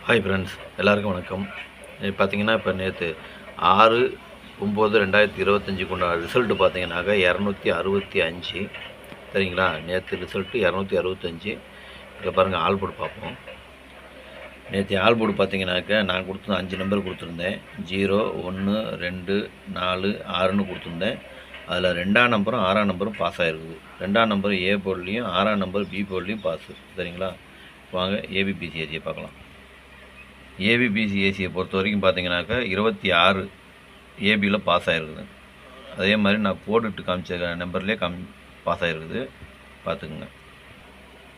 Hi friends, எல்லாருக்கும் வணக்கம். பார்த்தீங்கன்னா இப்போ நேற்று 6/9/2025 உண்டான ரிசல்ட்டு பார்த்தீங்கன்னாக்கா 265. சரிங்களா? நேற்று ரிசல்ட்டு 265. இங்கே பாருங்கள், ஆல் போர்டு பார்ப்போம். நேற்று ஆல் போர்டு பார்த்தீங்கன்னாக்கா நான் கொடுத்தது 5 நம்பர் கொடுத்துருந்தேன். 0, 1, 2, 4, 6ன்னு கொடுத்துருந்தேன். அதில் 2ஆம் நம்பரும் 6ஆம் நம்பரும் பாஸ் ஆகிருக்குது. 2ஆம் நம்பர் ஏ போர்ட்லேயும் 6ஆம் நம்பர் பி போர்ட்லேயும் பாஸு. சரிங்களா? வாங்க ஏபிபிசிஎஸ்சியை பார்க்கலாம். ஏபிபிசிஎஸ்சியை பொறுத்த வரைக்கும் பார்த்தீங்கன்னாக்கா 26 ஏபியில் பாஸ் ஆகிருக்குது. அதே மாதிரி நான் போட்டுட்டு காமிச்ச நம்பர்லேயே பாஸ் ஆகிருக்குது, பார்த்துக்குங்க.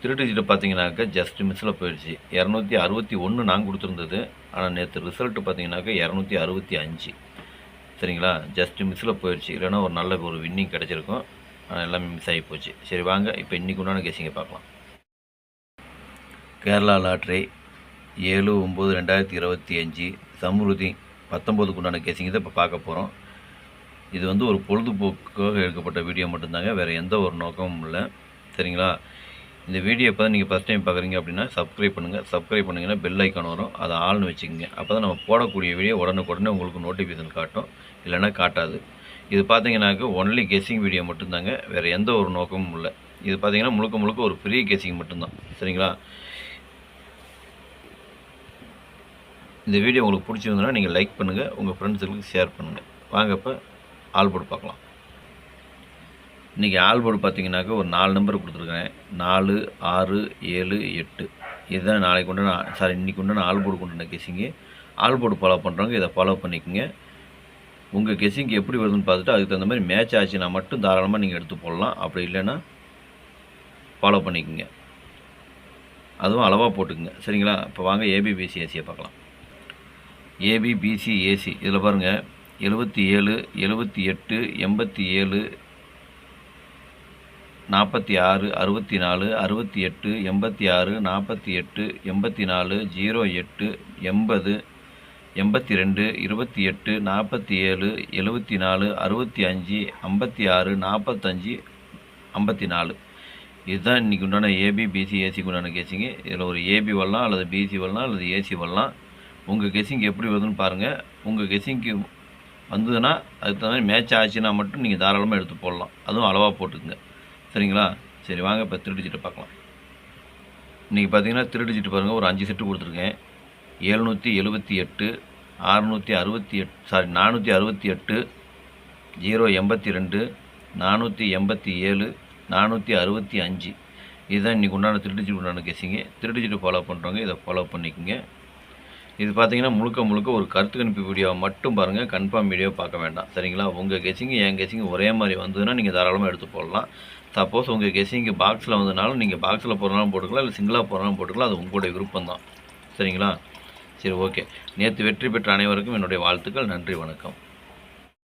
திருட்டுச்சிட்டு பார்த்தீங்கன்னாக்கா ஜஸ்ட் மிஸ்ஸில் போயிடுச்சு. 261 நான் கொடுத்துருந்தது, ஆனால் நேற்று ரிசல்ட்டு பார்த்தீங்கன்னாக்கா 265. சரிங்களா? ஜஸ்ட் மிஸ்ஸில் போயிடுச்சு. இல்லைன்னா ஒரு நல்ல ஒரு வின்னிங் கிடச்சிருக்கும், ஆனால் எல்லாமே மிஸ் ஆகி போச்சு. சரி வாங்க இப்போ இன்றைக்கு உண்டான கெஸிங்கை பார்க்கலாம். கேரளா லாட்ரி 7/9/2025 சம்ருதி 19க்கு உண்டான கேசிங் தான் இப்போ பார்க்க போகிறோம். இது வந்து ஒரு பொழுதுபோக்காக எடுக்கப்பட்ட வீடியோ மட்டும்தாங்க, வேறு எந்த ஒரு நோக்கமும் இல்லை. சரிங்களா? இந்த வீடியோ இப்போ தான் நீங்கள் ஃபஸ்ட் டைம் பார்க்குறீங்க அப்படின்னா சப்ஸ்கிரைப் பண்ணுங்கள். சப்ஸ்கிரைப் பண்ணிங்கன்னா பெல் ஐக்கான் வரும், அதை ஆள்னு வச்சுக்கோங்க. அப்போ தான் நம்ம போடக்கூடிய வீடியோ உடனுக்குடனே உங்களுக்கு நோட்டிஃபிகேஷன் காட்டும், இல்லைன்னா காட்டாது. இது பார்த்தீங்கன்னாக்க ஒன்லி கெஸ்ஸிங் வீடியோ மட்டும்தாங்க, வேறு எந்த ஒரு நோக்கமும் இல்லை. இது பார்த்தீங்கன்னா முழுக்க முழுக்க ஒரு ஃப்ரீ கெஸ்ஸிங் மட்டும்தான். சரிங்களா? இந்த வீடியோ உங்களுக்கு பிடிச்சிருந்ததுன்னா நீங்கள் லைக் பண்ணுங்கள், உங்கள் ஃப்ரெண்ட்ஸுங்களுக்கு ஷேர் பண்ணுங்கள். வாங்க இப்போ ஆல் போர்டு பார்க்கலாம். இன்றைக்கி ஆல் போர்டு பார்த்தீங்கன்னாக்கா ஒரு 4 நம்பர் கொடுத்துருக்கேன். 4, 6, 7, 8. இதுதான் நாளைக்கு உண்டான இன்றைக்கி உண்டான ஆல் போர்டு கொண்டான கெஸிங்கு. ஆல் போர்டு ஃபாலோ பண்ணுறவங்க இதை ஃபாலோ பண்ணிக்கோங்க. உங்கள் கெஸிங்க்கு எப்படி வருதுன்னு பார்த்துட்டு அதுக்கு தகுந்த மாதிரி மேட்ச் ஆச்சுன்னா மட்டும் தாராளமாக நீங்கள் எடுத்து போடலாம். அப்படி இல்லைன்னா ஃபாலோ பண்ணிக்கோங்க, அதுவும் அளவாக போட்டுக்குங்க. சரிங்களா? இப்போ வாங்க ஏபிபிசிஎஸ்சியை பார்க்கலாம். ஏபிபிசிஏசி இதில் பாருங்கள், 77, 78, 87, 46, 64, 68, 86, 48, 84, 08, 80, 82, 28, 47, 74, 65, 56, 45, 54. இதுதான் இன்றைக்கி உண்டான ஏபிபிசிஏசிக்கு உண்டான கேசிங்கு. இதில் ஒரு ஏபி வரலாம், அல்லது பிசி வரலாம், அல்லது ஏசி வரலாம். உங்கள் கெஸிங் எப்படி வருதுன்னு பாருங்கள். உங்கள் கெஸிங்க்கு வந்ததுன்னா அதுக்கு தகுந்த மாதிரி மேட்ச் ஆச்சுன்னா மட்டும் நீங்கள் தாராளமாக எடுத்து போடலாம், அதுவும் அளவாக போட்டுக்குங்க. சரிங்களா? சரி வாங்க இப்போ திருடிச்சிட்டு பார்க்கலாம். இன்றைக்கி பார்த்தீங்கன்னா திருடிச்சிட்டு பாருங்கள், ஒரு 5 செட்டு கொடுத்துருக்கேன். 778, 668, 468, 082, 487, 465. இதுதான் இன்றைக்கி உண்டான திருடிச்சிட்டு உண்டான கெஸிங்கு. திருடிச்சிட்டு ஃபாலோ பண்ணுறவங்க இதை ஃபாலோ பண்ணிக்கோங்க. இது பார்த்தீங்கன்னா முழுக்க ஒரு கருத்து கணிப்பு வீடியோவை மட்டும் பாருங்கள், கன்ஃபார்ம் வீடியோ பார்க்க வேண்டாம். சரிங்களா? உங்கள் கெஸிங்கு என் கெஸிங்கு ஒரே மாதிரி வந்ததுன்னா நீங்கள் தாராளமாக எடுத்து போடலாம். சப்போஸ் உங்கள் கெஸிங்கு பாக்ஸில் வந்ததுனாலும் நீங்கள் பாக்ஸில் போடுறனாலும் போட்டுக்கலாம், இல்லை சிங்கிளாக போடுறனாலும் போட்டுக்கலாம், அது உங்களுடைய விருப்பம் தான். சரிங்களா? சரி ஓகே. நேற்று வெற்றி பெற்ற அனைவருக்கும் என்னுடைய வாழ்த்துக்கள். நன்றி, வணக்கம்.